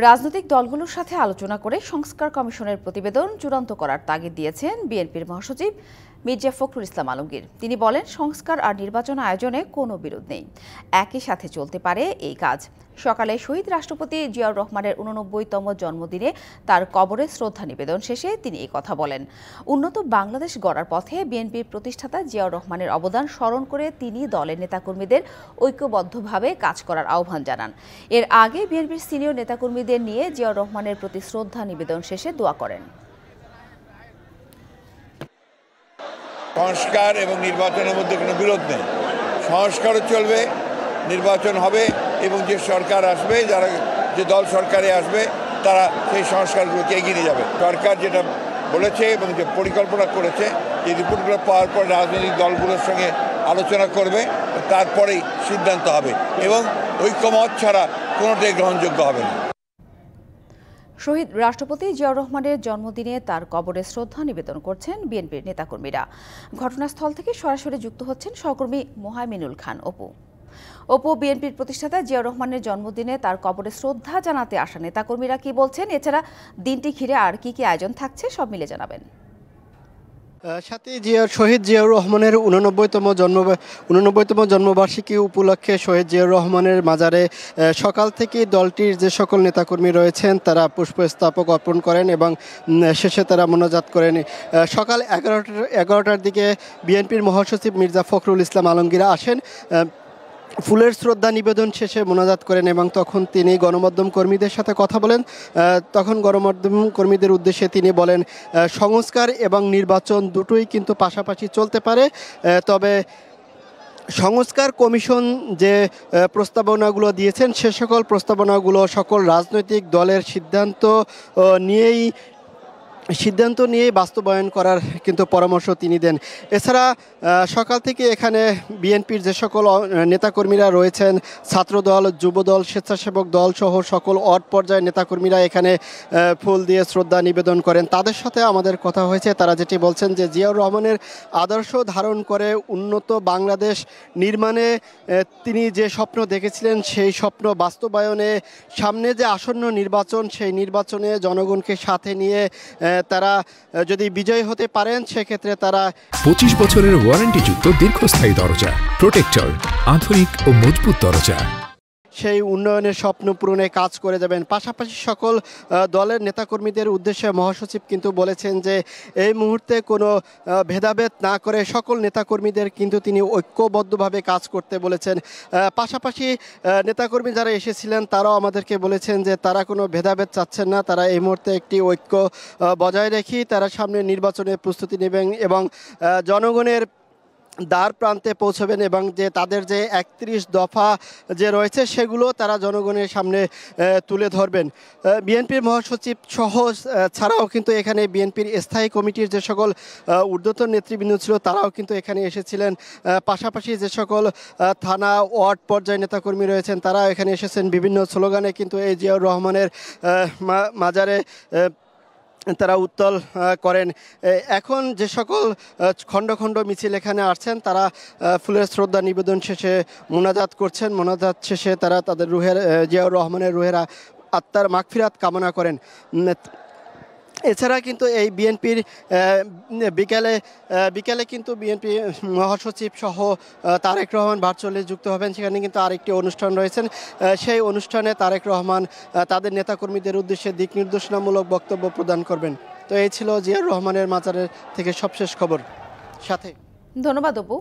রাজনৈতিক দলগুলোর সাথে আলোচনা করে সংস্কার কমিশনের প্রতিবেদন চূড়ান্ত করার তাগিদ দিয়েছেন বিএনপির মহাসচিব মির্জা ফখরুল ইসলাম আলমগীর। তিনি বলেন, সংস্কার আর নির্বাচন আয়োজনে কোনো বিরোধ নেই, একই সাথে চলতে পারে এই কাজ। সকালে শহীদ রাষ্ট্রপতি জিয়াউর রহমানের ৮৯তম জন্মদিনে তার কবরে শ্রদ্ধা নিবেদন শেষে তিনি এই কথা বলেন। উন্নত বাংলাদেশ গড়ার পথে বিএনপির প্রতিষ্ঠাতা জিয়াউর রহমানের অবদান স্মরণ করে তিনি দলের নেতাকর্মীদের ঐক্যবদ্ধভাবে কাজ করার আহ্বান জানান। এর আগে বিএনপির সিনিয়র নেতাকর্মীদের নিয়ে জিয়াউর রহমানের প্রতি শ্রদ্ধা নিবেদন শেষে দোয়া করেন। সংস্কার এবং নির্বাচনের মধ্যে কোনো বিরোধ নেই, সংস্কারও চলবে, নির্বাচন হবে এবং যে সরকার আসবে, যে দল সরকারে আসবে তারা সেই সংস্কারগুলোকে এগিয়ে নিয়ে যাবে। সরকার যেটা বলেছে এবং যে পরিকল্পনা করেছে, এই রিপোর্টগুলো পাওয়ার পর রাজনৈতিক দলগুলোর সঙ্গে আলোচনা করবে, তারপরেই সিদ্ধান্ত হবে এবং ঐক্যমত ছাড়া কোনোটাই গ্রহণযোগ্য হবে না। শহীদ রাষ্ট্রপতি জিয়াউর রহমানের জন্মদিনে তার কবরে শ্রদ্ধা নিবেদন করছেন বিএনপির নেতাকর্মীরা। ঘটনাস্থল থেকে সরাসরি যুক্ত হচ্ছেন সহকর্মী মোহাইমিনুল খান অপু। বিএনপির প্রতিষ্ঠাতা জিয়াউর রহমানের জন্মদিনে তার কবরে শ্রদ্ধা জানাতে আসা নেতাকর্মীরা কি বলছেন, এছাড়া দিনটি ঘিরে আর কি আয়োজন থাকছে, সব মিলে জানাবেন। সাথে শহীদ জিয়াউর রহমানের 89তম জন্মবার্ষিকী উপলক্ষে শহীদ জিয়াউর রহমানের মাজারে সকাল থেকে দলটির যে সকল নেতাকর্মী রয়েছেন তারা পুষ্পস্তবক অর্পণ করেন এবং শেষে তারা মোনাজাত করেন। সকাল 11টার দিকে বিএনপির মহাসচিব মির্জা ফখরুল ইসলাম আলমগীর আসেন, ফুলের শ্রদ্ধা নিবেদন শেষে মোনাজাত করেন এবং তখন তিনি গণমাধ্যম কর্মীদের সাথে কথা বলেন। তখন গণমাধ্যম কর্মীদের উদ্দেশ্যে তিনি বলেন, সংস্কার এবং নির্বাচন দুটোই কিন্তু পাশাপাশি চলতে পারে, তবে সংস্কার কমিশন যে প্রস্তাবনাগুলো দিয়েছেন সে সকল প্রস্তাবনাগুলো সকল রাজনৈতিক দলের সিদ্ধান্ত নিয়েই বাস্তবায়ন করার কিন্তু পরামর্শ তিনি দেন। এছাড়া সকাল থেকে এখানে বিএনপির যে সকল নেতাকর্মীরা রয়েছেন, ছাত্রদল, যুবদল, স্বেচ্ছাসেবক দল সহ সকল ওয়ার্ড পর্যায়ের নেতাকর্মীরা এখানে ফুল দিয়ে শ্রদ্ধা নিবেদন করেন। তাদের সাথে আমাদের কথা হয়েছে, তারা যেটি বলছেন যে জিয়াউর রহমানের আদর্শ ধারণ করে উন্নত বাংলাদেশ নির্মাণে তিনি যে স্বপ্ন দেখেছিলেন সেই স্বপ্ন বাস্তবায়নে সামনে যে আসন্ন নির্বাচন, সেই নির্বাচনে জনগণকে সাথে নিয়ে তারা যদি বিজয়ী হতে পারেন সেক্ষেত্রে তারা 25 বছরের ওয়ারেন্টিযুক্ত দীর্ঘস্থায়ী দরজা প্রোটেক্টর, আধুনিক ও মজবুত দরজা, সেই উন্নয়নের স্বপ্ন পূরণে কাজ করে যাবেন। পাশাপাশি সকল দলের নেতাকর্মীদের উদ্দেশ্যে মহাসচিব কিন্তু বলেছেন যে এই মুহূর্তে কোনো ভেদাভেদ না করে সকল নেতাকর্মীদের কিন্তু তিনি ঐক্যবদ্ধভাবে কাজ করতে বলেছেন। পাশাপাশি নেতাকর্মী যারা এসেছিলেন তারাও আমাদেরকে বলেছেন যে তারা কোনো ভেদাভেদ চাচ্ছেন না, তারা এই মুহূর্তে একটি ঐক্য বজায় রেখেই তারা সামনে নির্বাচনের প্রস্তুতি নেবেন এবং জনগণের দ্বার প্রান্তে পৌঁছবেন এবং যে তাদের যে 31 দফা যে রয়েছে সেগুলো তারা জনগণের সামনে তুলে ধরবেন। বিএনপির মহাসচিব সহ ছাড়াও কিন্তু এখানে বিএনপির স্থায়ী কমিটির যে সকল ঊর্ধ্বতন নেতৃবৃন্দ ছিল তারাও কিন্তু এখানে এসেছিলেন। পাশাপাশি যে সকল থানা ওয়ার্ড পর্যায়ে নেতাকর্মী রয়েছেন তারাও এখানে এসেছেন। বিভিন্ন স্লোগানে কিন্তু এই জিয়াউর রহমানের মাজারে তারা উত্তল করেন। এখন যে সকল খণ্ড খণ্ড মিছিল এখানে আসছেন তারা ফুলের শ্রদ্ধা নিবেদন শেষে মোনাজাত করছেন। মোনাজাত শেষে তারা তাদের জিয়াউর রহমানের রুহের আত্মার মাগফিরাত কামনা করেন। এছাড়া কিন্তু এই বিএনপির বিকেলে কিন্তু বিএনপি মহাসচিব সহ তারেক রহমান ভার্চুয়ালি যুক্ত হবেন। সেখানে কিন্তু আরেকটি অনুষ্ঠান রয়েছেন, সেই অনুষ্ঠানে তারেক রহমান তাদের নেতাকর্মীদের উদ্দেশ্যে দিক নির্দেশনামূলক বক্তব্য প্রদান করবেন। তো এই ছিল জিয়াউর রহমানের মাজারের থেকে সবশেষ খবর। সাথে ধন্যবাদ অপু।